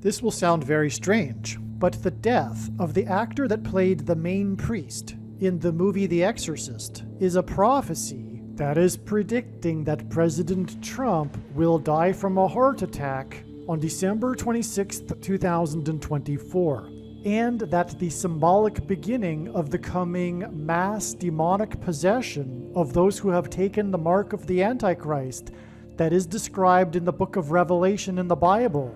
This will sound very strange, but the death of the actor that played the main priest in the movie The Exorcist is a prophecy that is predicting that President Trump will die from a heart attack on December 26, 2024, and that the symbolic beginning of the coming mass demonic possession of those who have taken the mark of the Antichrist that is described in the book of Revelation in the Bible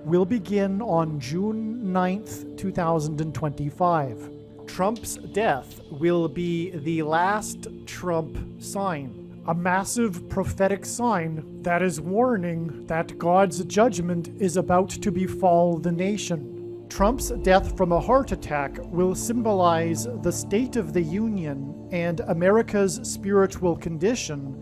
will begin on June 9th, 2025. Trump's death will be the last Trump sign, a massive prophetic sign that is warning that God's judgment is about to befall the nation. Trump's death from a heart attack will symbolize the State of the Union and America's spiritual condition,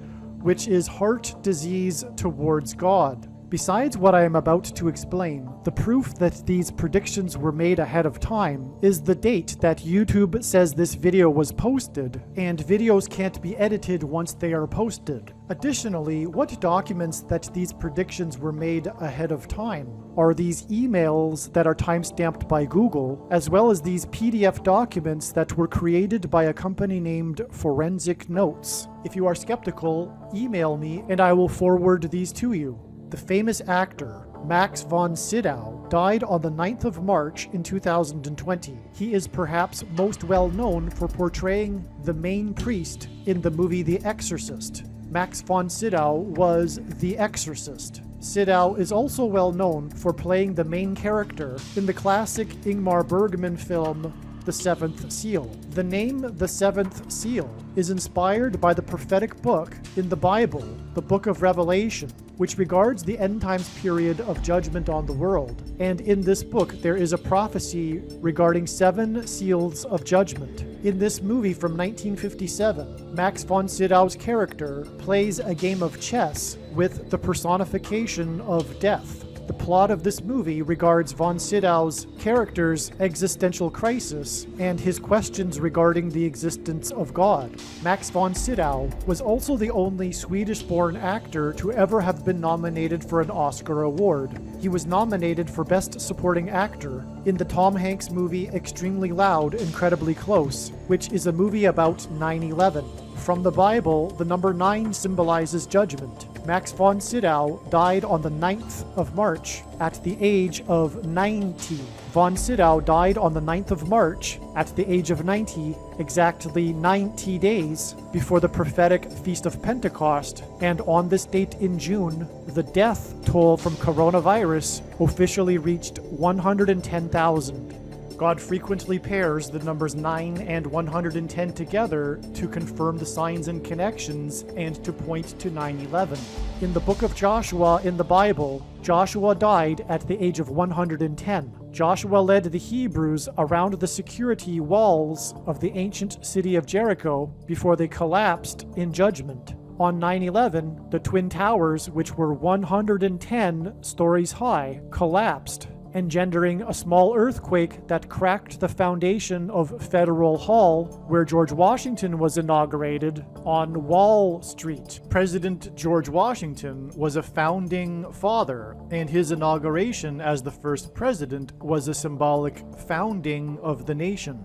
which is heart disease towards God. Besides what I am about to explain, the proof that these predictions were made ahead of time is the date that YouTube says this video was posted, and videos can't be edited once they are posted. Additionally, what documents that these predictions were made ahead of time are these emails that are timestamped by Google, as well as these PDF documents that were created by a company named Forensic Notes. If you are skeptical, email me and I will forward these to you. The famous actor, Max von Sydow, died on the 9th of March in 2020. He is perhaps most well known for portraying the main priest in the movie The Exorcist. Max von Sydow was the Exorcist. Sydow is also well known for playing the main character in the classic Ingmar Bergman film The Seventh Seal. The name The Seventh Seal is inspired by the prophetic book in the Bible, the Book of Revelation, which regards the end times period of judgment on the world. And in this book, there is a prophecy regarding 7 seals of judgment. In this movie from 1957, Max von Sydow's character plays a game of chess with the personification of death. The plot of this movie regards von Sydow's character's existential crisis and his questions regarding the existence of God. Max von Sydow was also the only Swedish-born actor to ever have been nominated for an Oscar award. He was nominated for Best Supporting Actor in the Tom Hanks movie Extremely Loud, Incredibly Close, which is a movie about 9/11. From the Bible, the number 9 symbolizes judgment. Max von Sydow died on the 9th of March at the age of 90. Von Sydow died on the 9th of March at the age of 90, exactly 90 days before the prophetic Feast of Pentecost, and on this date in June, the death toll from coronavirus officially reached 110,000. God frequently pairs the numbers 9 and 110 together to confirm the signs and connections and to point to 9/11. In the book of Joshua in the Bible, Joshua died at the age of 110. Joshua led the Hebrews around the security walls of the ancient city of Jericho before they collapsed in judgment. On 9/11, the Twin Towers, which were 110 stories high, collapsed, engendering a small earthquake that cracked the foundation of Federal Hall, where George Washington was inaugurated, on Wall Street. President George Washington was a founding father, and his inauguration as the first president was a symbolic founding of the nation.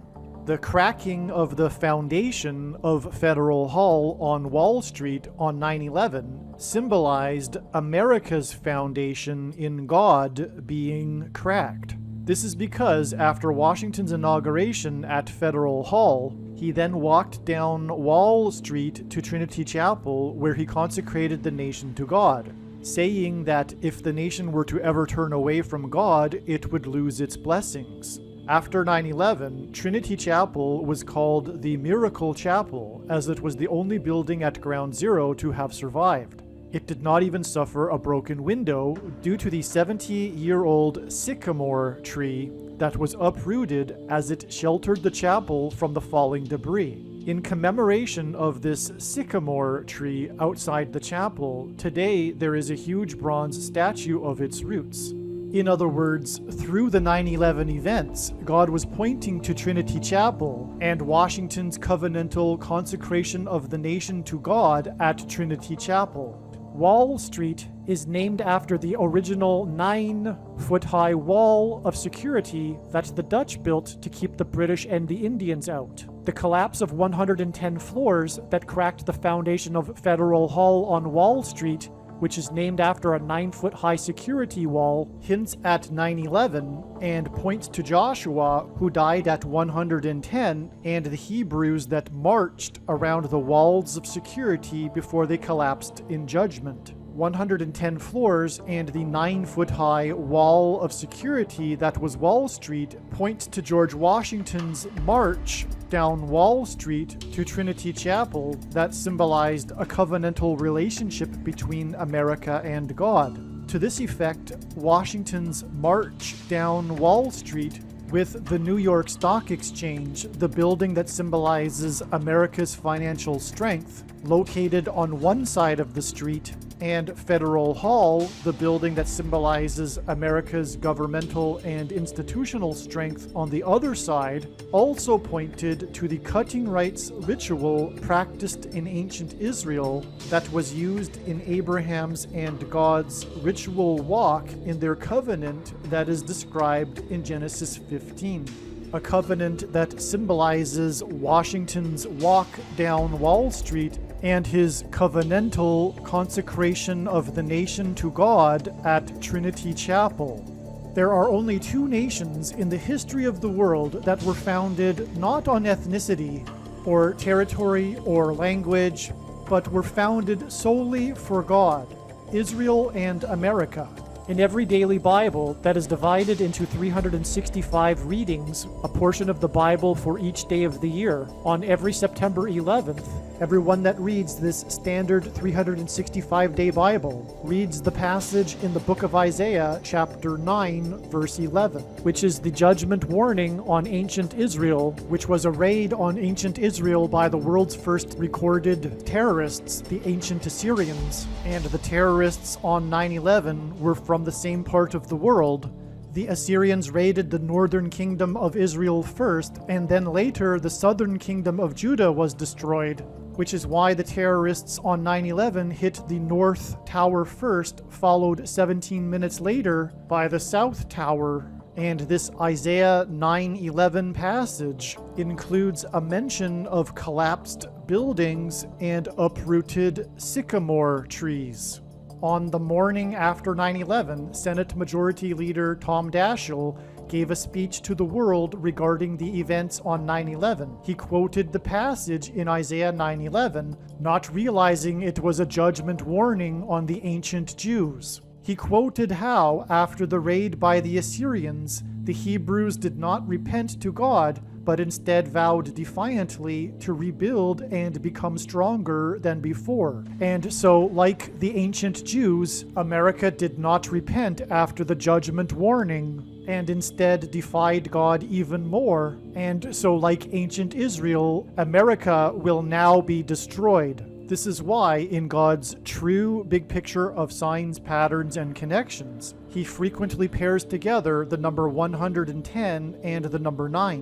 The cracking of the foundation of Federal Hall on Wall Street on 9/11 symbolized America's foundation in God being cracked. This is because after Washington's inauguration at Federal Hall, he then walked down Wall Street to Trinity Chapel, where he consecrated the nation to God, saying that if the nation were to ever turn away from God, it would lose its blessings. After 9/11, Trinity Chapel was called the Miracle Chapel, as it was the only building at Ground Zero to have survived. It did not even suffer a broken window due to the 70-year-old sycamore tree that was uprooted as it sheltered the chapel from the falling debris. In commemoration of this sycamore tree outside the chapel, today there is a huge bronze statue of its roots. In other words, through the 9/11 events, God was pointing to Trinity Chapel and Washington's covenantal consecration of the nation to God at Trinity Chapel. Wall Street is named after the original 9-foot-high wall of security that the Dutch built to keep the British and the Indians out. The collapse of 110 floors that cracked the foundation of Federal Hall on Wall Street, which is named after a 9-foot-high security wall, hints at 9/11 and points to Joshua, who died at 110, and the Hebrews that marched around the walls of security before they collapsed in judgment. 110 floors and the 9-foot-high wall of security that was Wall Street points to George Washington's march down Wall Street to Trinity Chapel that symbolized a covenantal relationship between America and God. To this effect, Washington's march down Wall Street with the New York Stock Exchange, the building that symbolizes America's financial strength, located on one side of the street, and Federal Hall, the building that symbolizes America's governmental and institutional strength on the other side, also pointed to the cutting rights ritual practiced in ancient Israel that was used in Abraham's and God's ritual walk in their covenant that is described in Genesis 15. A covenant that symbolizes Washington's walk down Wall Street and his covenantal consecration of the nation to God at Trinity Chapel. There are only two nations in the history of the world that were founded not on ethnicity or territory or language, but were founded solely for God: Israel and America. In every daily Bible that is divided into 365 readings, a portion of the Bible for each day of the year, on every September 11th, everyone that reads this standard 365-day Bible reads the passage in the book of Isaiah, chapter 9, verse 11, which is the judgment warning on ancient Israel, which was a raid on ancient Israel by the world's first recorded terrorists, the ancient Assyrians, and the terrorists on 9/11 were from the same part of the world. The Assyrians raided the northern kingdom of Israel first, and then later the southern kingdom of Judah was destroyed, which is why the terrorists on 9/11 hit the North Tower first, followed 17 minutes later by the South Tower. And this Isaiah 9:11 passage includes a mention of collapsed buildings and uprooted sycamore trees. On the morning after 9/11, Senate Majority Leader Tom Daschle gave a speech to the world regarding the events on 9/11. He quoted the passage in Isaiah 9:11, not realizing it was a judgment warning on the ancient Jews. He quoted how, after the raid by the Assyrians, the Hebrews did not repent to God, but instead vowed defiantly to rebuild and become stronger than before. And so, like the ancient Jews, America did not repent after the judgment warning, and instead defied God even more. And so, like ancient Israel, America will now be destroyed. This is why, in God's true big picture of signs, patterns, and connections, he frequently pairs together the number 110 and the number 9.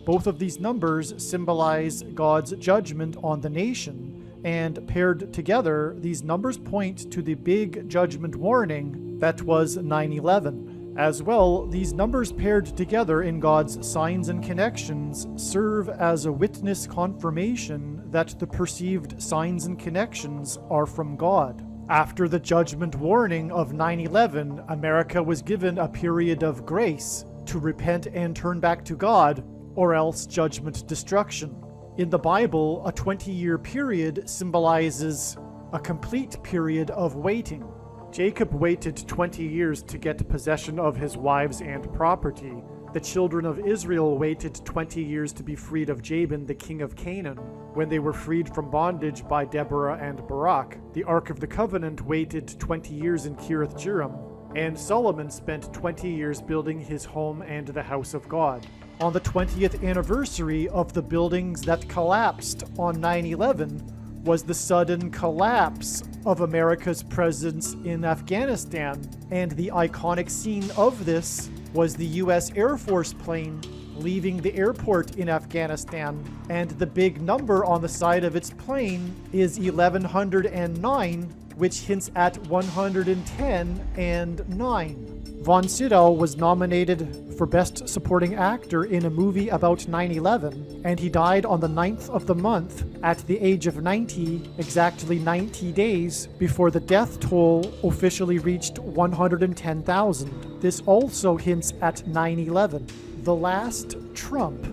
Both of these numbers symbolize God's judgment on the nation, and paired together, these numbers point to the big judgment warning that was 9/11. As well, these numbers paired together in God's signs and connections serve as a witness confirmation that the perceived signs and connections are from God. After the judgment warning of 9/11, America was given a period of grace to repent and turn back to God, or else judgment destruction. In the Bible, a 20-year period symbolizes a complete period of waiting. Jacob waited 20 years to get possession of his wives and property. The children of Israel waited 20 years to be freed of Jabin, the king of Canaan, when they were freed from bondage by Deborah and Barak. The Ark of the Covenant waited 20 years in Kiriath-Jearim, and Solomon spent 20 years building his home and the house of God. On the 20th anniversary of the buildings that collapsed on 9/11 was the sudden collapse of America's presence in Afghanistan, and the iconic scene of this was the U.S. Air Force plane leaving the airport in Afghanistan, and the big number on the side of its plane is 1109, which hints at 110 and 9. Von Sydow was nominated for Best Supporting Actor in a movie about 9/11, and he died on the 9th of the month at the age of 90, exactly 90 days before the death toll officially reached 110,000. This also hints at 9/11. The last trump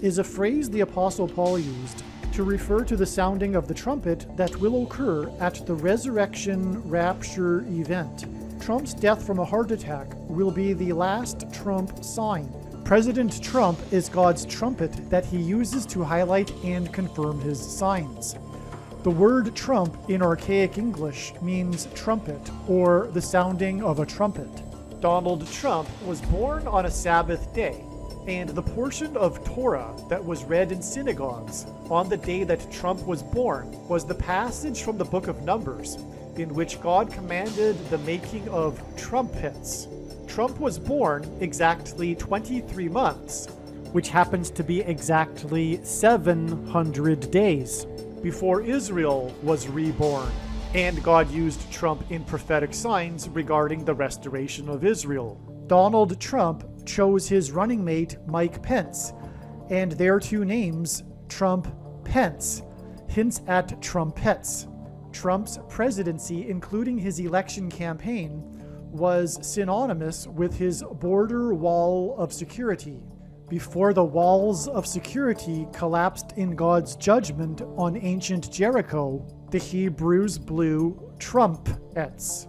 is a phrase the Apostle Paul used to refer to the sounding of the trumpet that will occur at the resurrection rapture event. Trump's death from a heart attack will be the last trump sign. President Trump is God's trumpet that he uses to highlight and confirm his signs. The word trump in archaic English means trumpet, or the sounding of a trumpet. Donald Trump was born on a Sabbath day, and the portion of Torah that was read in synagogues on the day that Trump was born was the passage from the book of Numbers, in which God commanded the making of trumpets. Trump was born exactly 23 months, which happens to be exactly 700 days, before Israel was reborn, and God used Trump in prophetic signs regarding the restoration of Israel. Donald Trump chose his running mate Mike Pence, and their two names, Trump-Pence, hints at trumpets. Trump's presidency, including his election campaign, was synonymous with his border wall of security. Before the walls of security collapsed in God's judgment on ancient Jericho, the Hebrews blew trumpets.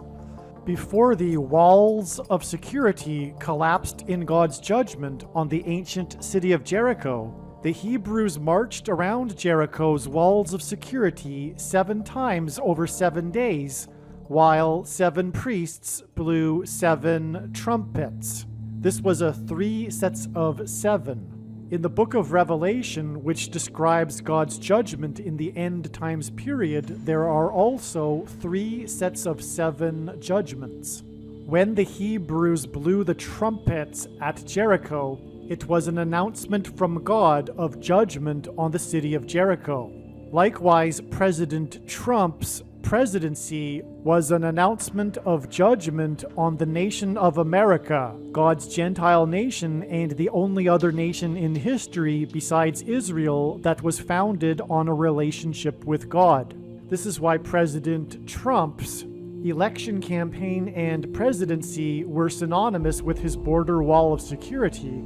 Before the walls of security collapsed in God's judgment on the ancient city of Jericho, the Hebrews marched around Jericho's walls of security 7 times over 7 days, while 7 priests blew 7 trumpets. This was a 3 sets of 7. In the book of Revelation, which describes God's judgment in the end times period, there are also 3 sets of 7 judgments. When the Hebrews blew the trumpets at Jericho, it was an announcement from God of judgment on the city of Jericho. Likewise, President Trump's presidency was an announcement of judgment on the nation of America, God's Gentile nation and the only other nation in history besides Israel that was founded on a relationship with God. This is why President Trump's election campaign and presidency were synonymous with his border wall of security,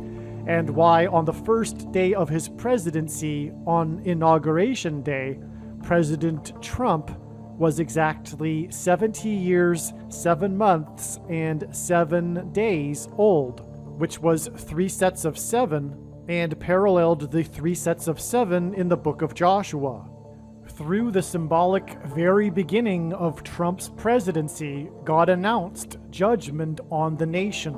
and why on the first day of his presidency, on Inauguration Day, President Trump was exactly 70 years, 7 months, and 7 days old, which was 3 sets of 7, and paralleled the 3 sets of 7 in the book of Joshua. Through the symbolic very beginning of Trump's presidency, God announced judgment on the nation.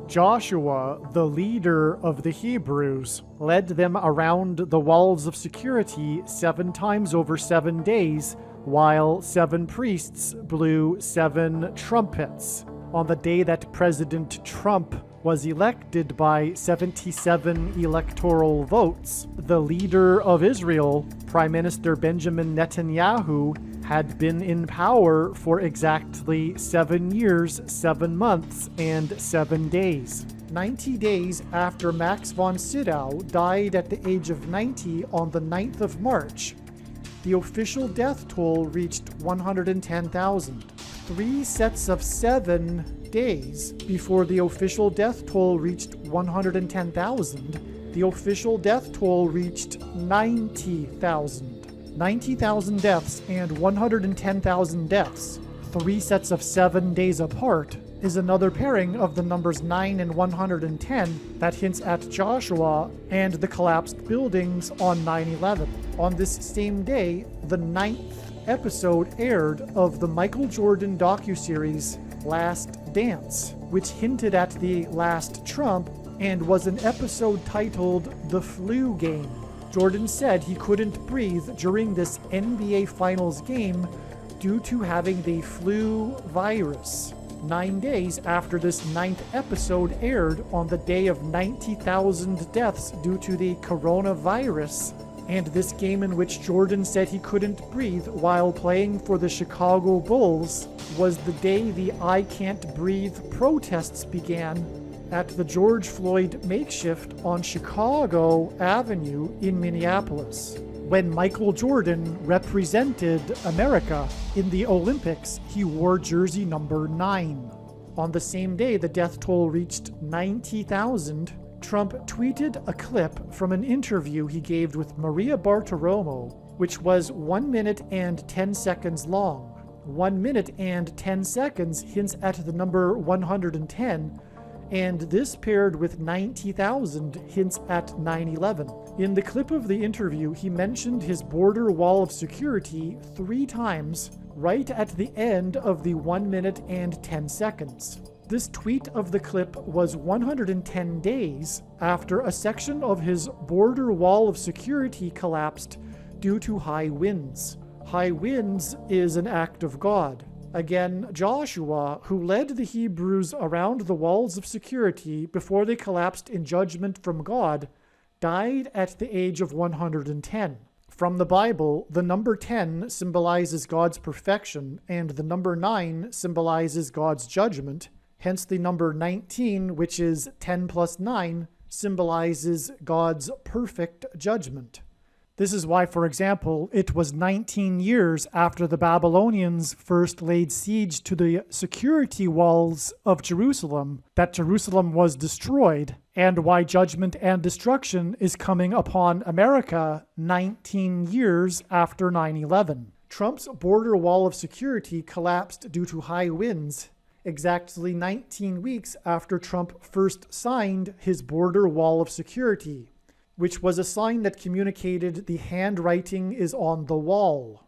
Joshua, the leader of the Hebrews, led them around the walls of security 7 times over 7 days, while 7 priests blew 7 trumpets. On the day that President Trump was elected by 77 electoral votes, the leader of Israel, Prime Minister Benjamin Netanyahu, had been in power for exactly 7 years, 7 months, and 7 days. 90 days after Max von Sydow died at the age of 90 on the 9th of March, the official death toll reached 110,000. 3 sets of 7 days before the official death toll reached 110,000, the official death toll reached 90,000. 90,000 deaths and 110,000 deaths, 3 sets of 7 days apart, is another pairing of the numbers 9 and 110 that hints at Joshua and the collapsed buildings on 9/11. On this same day, the 9th episode aired of the Michael Jordan docuseries Last Dance, which hinted at the last Trump and was an episode titled The Flu Game. Jordan said he couldn't breathe during this NBA Finals game due to having the flu virus. 9 days after this 9th episode aired on the day of 90,000 deaths due to the coronavirus, And this game in which Jordan said he couldn't breathe while playing for the Chicago Bulls was the day the I Can't Breathe protests began at the George Floyd makeshift on Chicago Avenue in Minneapolis. When Michael Jordan represented America in the Olympics, he wore jersey number 9. On the same day the death toll reached 90,000, Trump tweeted a clip from an interview he gave with Maria Bartiromo, which was 1 minute and 10 seconds long. 1 minute and 10 seconds hints at the number 110, and this paired with 90,000 hints at 9/11. In the clip of the interview, he mentioned his border wall of security 3 times, right at the end of the 1 minute and 10 seconds. This tweet of the clip was 110 days after a section of his border wall of security collapsed due to high winds. High winds is an act of God. Again, Joshua, who led the Hebrews around the walls of security before they collapsed in judgment from God, died at the age of 110. From the Bible, the number 10 symbolizes God's perfection, and the number 9 symbolizes God's judgment. Hence, the number 19, which is 10 plus 9, symbolizes God's perfect judgment. This is why, for example, it was 19 years after the Babylonians first laid siege to the security walls of Jerusalem that Jerusalem was destroyed, and why judgment and destruction is coming upon America 19 years after 9/11. Trump's border wall of security collapsed due to high winds exactly 19 weeks after Trump first signed his border wall of security, which was a sign that communicated the handwriting is on the wall.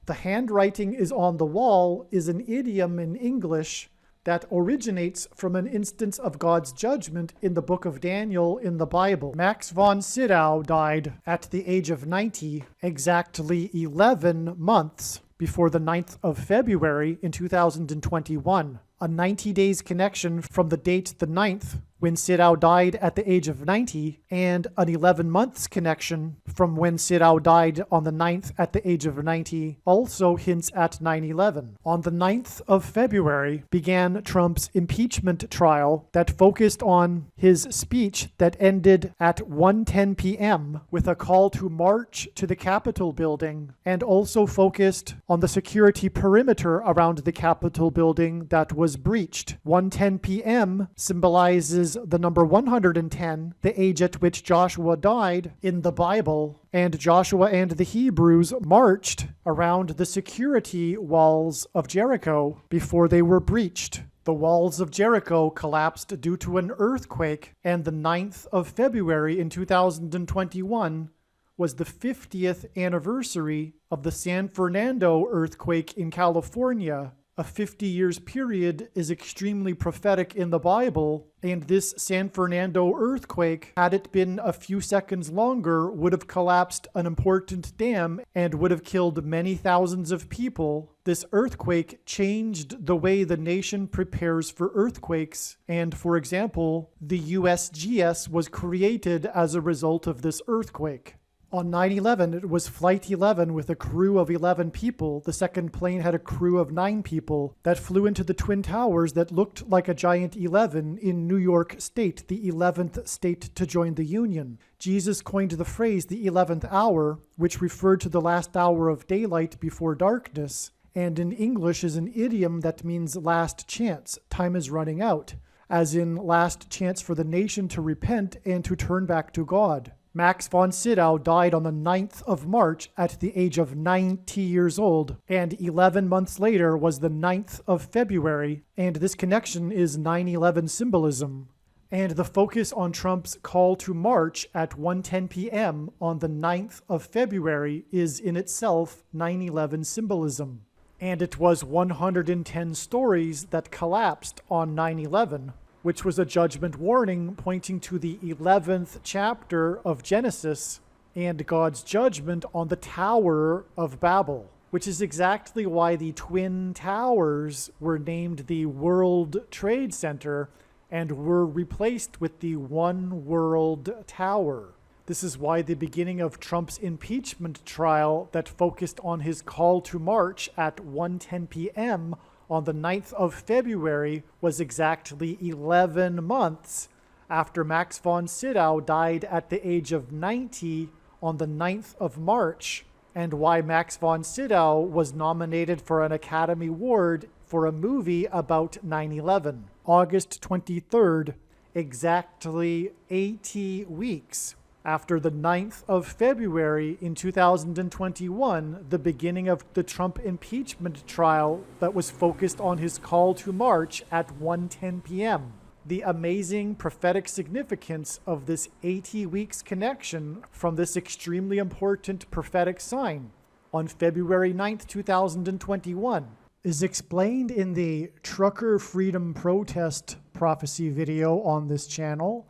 The handwriting is on the wall is an idiom in English that originates from an instance of God's judgment in the book of Daniel in the Bible. Max von Sydow died at the age of 90, exactly 11 months before the 9th of February in 2021. A 90 days connection from the date the 9th, when Sydow died at the age of 90, and an 11 months connection from when Sydow died on the 9th at the age of 90 also hints at 9/11. On the 9th of February began Trump's impeachment trial that focused on his speech that ended at 1:10 p.m. with a call to march to the Capitol building, and also focused on the security perimeter around the Capitol building that was breached. 1:10 p.m. symbolizes the number 110, the age at which Joshua died in the Bible, and Joshua and the Hebrews marched around the security walls of Jericho before they were breached. The walls of Jericho collapsed due to an earthquake, and the 9th of February in 2021 was the 50th anniversary of the San Fernando earthquake in California. A 50 years period is extremely prophetic in the Bible, and this San Fernando earthquake, had it been a few seconds longer, would have collapsed an important dam and would have killed many thousands of people. This earthquake changed the way the nation prepares for earthquakes, and for example, the USGS was created as a result of this earthquake. On 9/11, it was Flight 11 with a crew of 11 people. The second plane had a crew of 9 people that flew into the Twin Towers that looked like a giant 11 in New York State, the 11th state to join the Union. Jesus coined the phrase the 11th hour, which referred to the last hour of daylight before darkness, and in English is an idiom that means last chance, time is running out, as in last chance for the nation to repent and to turn back to God. Max von Sydow died on the 9th of March at the age of 90 years old, and 11 months later was the 9th of February, and this connection is 9/11 symbolism. And the focus on Trump's call to march at 1:10 p.m. on the 9th of February is in itself 9/11 symbolism. And it was 110 stories that collapsed on 9/11. Which was a judgment warning pointing to the 11th chapter of Genesis and God's judgment on the Tower of Babel, which is exactly why the Twin Towers were named the World Trade Center and were replaced with the One World Tower. This is why the beginning of Trump's impeachment trial that focused on his call to march at 1:10 p.m. on the 9th of February was exactly 11 months after Max von Sydow died at the age of 90 on the 9th of March, and why Max von Sydow was nominated for an Academy Award for a movie about 9/11. August 23rd, exactly 80 weeks after the 9th of February in 2021, the beginning of the Trump impeachment trial that was focused on his call to march at 1:10 p.m. The amazing prophetic significance of this 80 weeks connection from this extremely important prophetic sign on February 9th, 2021 is explained in the Trucker Freedom Protest prophecy video on this channel,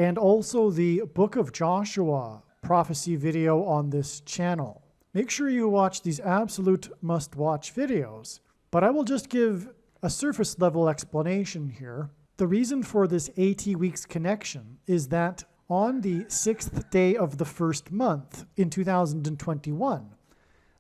and also the Book of Joshua prophecy video on this channel. Make sure you watch these absolute must-watch videos, but I will just give a surface-level explanation here. The reason for this 80 weeks connection is that on the 6th day of the first month in 2021,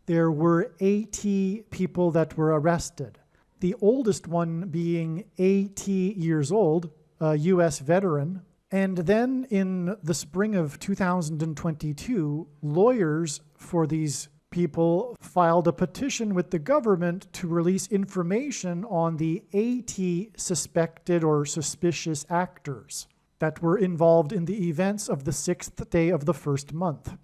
there were 80 people that were arrested. The oldest one being 80 years old, a U.S. veteran. And then in the spring of 2022, lawyers for these people filed a petition with the government to release information on the 80 suspected or suspicious actors that were involved in the events of the 6th day of the first month.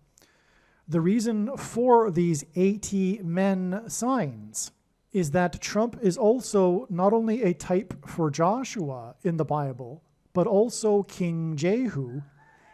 The reason for these 80 men signs is that Trump is also not only a type for Joshua in the Bible, but also King Jehu,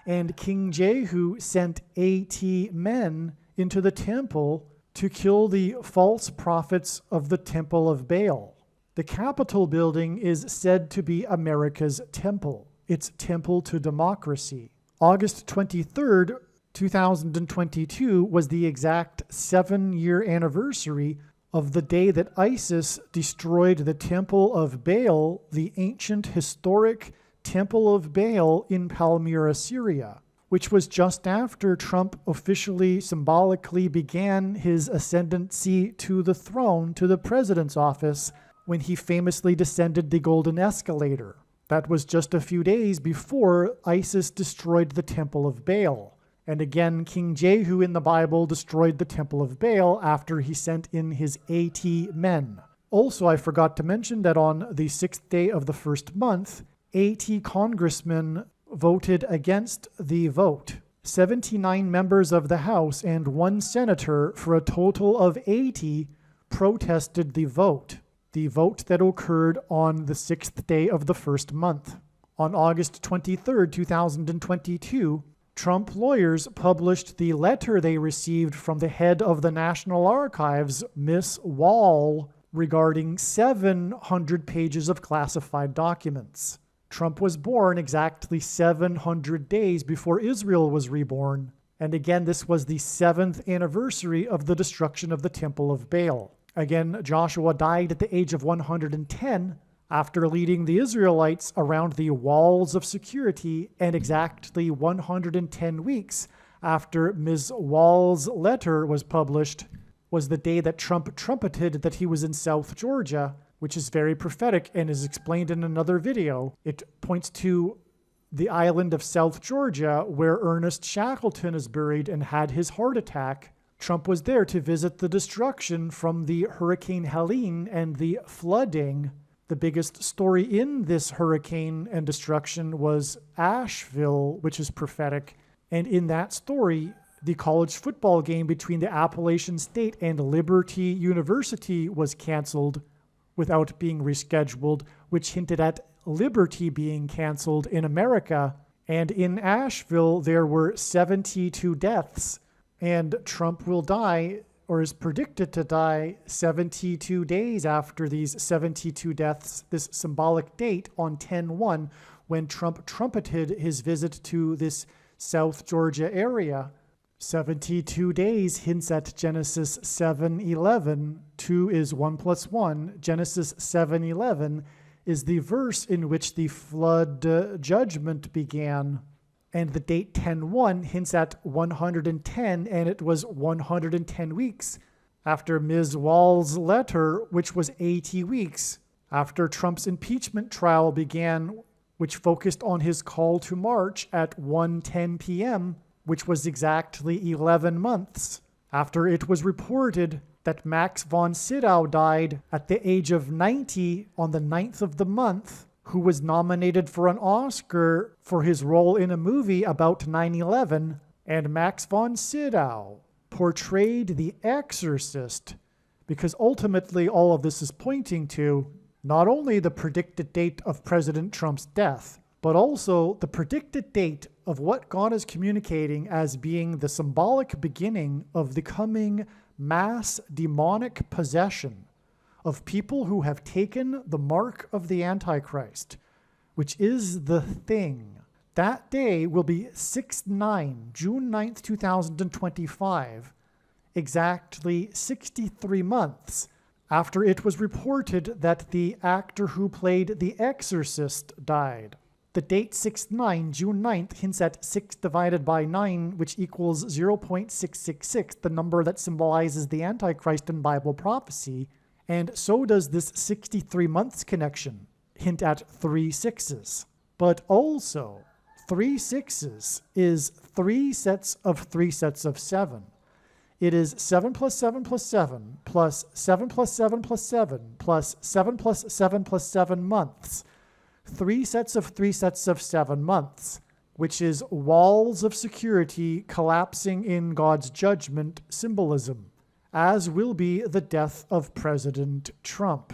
and King Jehu sent 80 men into the temple to kill the false prophets of the Temple of Baal. The Capitol building is said to be America's temple, its temple to democracy. August 23rd, 2022 was the exact 7-year anniversary of the day that ISIS destroyed the Temple of Baal, the ancient historic Temple of Baal in Palmyra, Syria, which was just after Trump officially, symbolically began his ascendancy to the throne, to the president's office, when he famously descended the golden escalator. That was just a few days before ISIS destroyed the Temple of Baal. And again, King Jehu in the Bible destroyed the Temple of Baal after he sent in his 80 men. Also, I forgot to mention that on the 6th day of the first month, 80 congressmen voted against the vote. 79 members of the House and 1 senator, for a total of 80, protested the vote that occurred on the 6th day of the first month. On August 23rd, 2022, Trump lawyers published the letter they received from the head of the National Archives, Miss Wall, regarding 700 pages of classified documents. Trump was born exactly 700 days before Israel was reborn, and again, this was the 7th anniversary of the destruction of the Temple of Baal. Again, Joshua died at the age of 110 after leading the Israelites around the walls of security, and exactly 110 weeks after Ms. Wall's letter was published was the day that Trump trumpeted that he was in South Georgia, which is very prophetic and is explained in another video. It points to the island of South Georgia where Ernest Shackleton is buried and had his heart attack. Trump was there to visit the destruction from the Hurricane Helene and the flooding. The biggest story in this hurricane and destruction was Asheville, which is prophetic. And in that story, the college football game between the Appalachian State and Liberty University was canceled without being rescheduled, which hinted at liberty being canceled in America. And in Asheville, there were 72 deaths, and Trump will die, or is predicted to die, 72 days after these 72 deaths, this symbolic date on 10/1, when Trump trumpeted his visit to this South Georgia area. 72 days hints at Genesis 7:11. 2 is 1 plus 1. Genesis 7:11 is the verse in which the flood judgment began. And the date 10-1 hints at 110, and it was 110 weeks after Ms. Wall's letter, which was 80 weeks after Trump's impeachment trial began, which focused on his call to march at 1:10 p.m., which was exactly 11 months after it was reported that Max von Sydow died at the age of 90 on the 9th of the month, who was nominated for an Oscar for his role in a movie about 9/11, and Max von Sydow portrayed the Exorcist, because ultimately all of this is pointing to not only the predicted date of President Trump's death, but also the predicted date of what God is communicating as being the symbolic beginning of the coming mass demonic possession of people who have taken the mark of the Antichrist, which is the thing. That day will be 6/9, June 9th, 2025, exactly 63 months after it was reported that the actor who played the Exorcist died. The date 6/9, June 9th, hints at 6 divided by 9, which equals 0.666, the number that symbolizes the Antichrist in Bible prophecy, and so does this 63 months connection hint at 3 6s. But also, 3 6s is 3 sets of 3 sets of 7. It is 7 plus 7 plus 7 plus 7 plus 7 plus 7 plus 7 plus 7 plus 7 months. 3 sets of 3 sets of 7 months, which is walls of security collapsing in God's judgment symbolism, as will be the death of President Trump.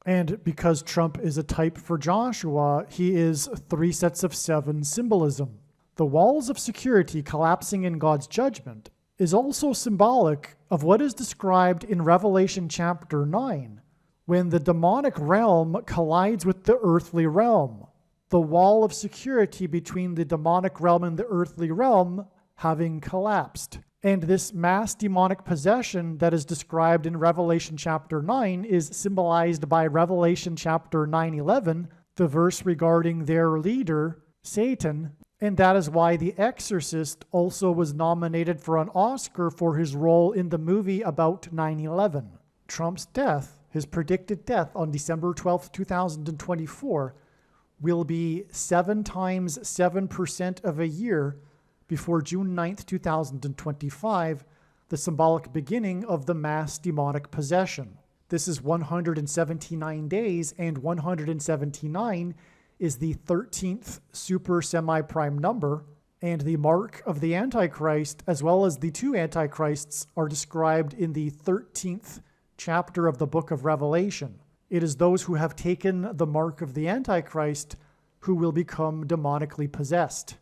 And because Trump is a type for Joshua, he is 3 sets of 7 symbolism. The walls of security collapsing in God's judgment is also symbolic of what is described in Revelation chapter 9, when the demonic realm collides with the earthly realm, the wall of security between the demonic realm and the earthly realm having collapsed. And this mass demonic possession that is described in Revelation chapter 9 is symbolized by Revelation chapter 9:11, the verse regarding their leader, Satan, and that is why The Exorcist also was nominated for an Oscar for his role in the movie about 9/11. Trump's death, his predicted death on December 12th, 2024, will be 7 times 7% of a year before June 9th, 2025, the symbolic beginning of the mass demonic possession. This is 179 days, and 179 is the 13th super semi-prime number, and the mark of the Antichrist, as well as the 2 Antichrists, are described in the 13th chapter of the book of Revelation. It is those who have taken the mark of the Antichrist who will become demonically possessed.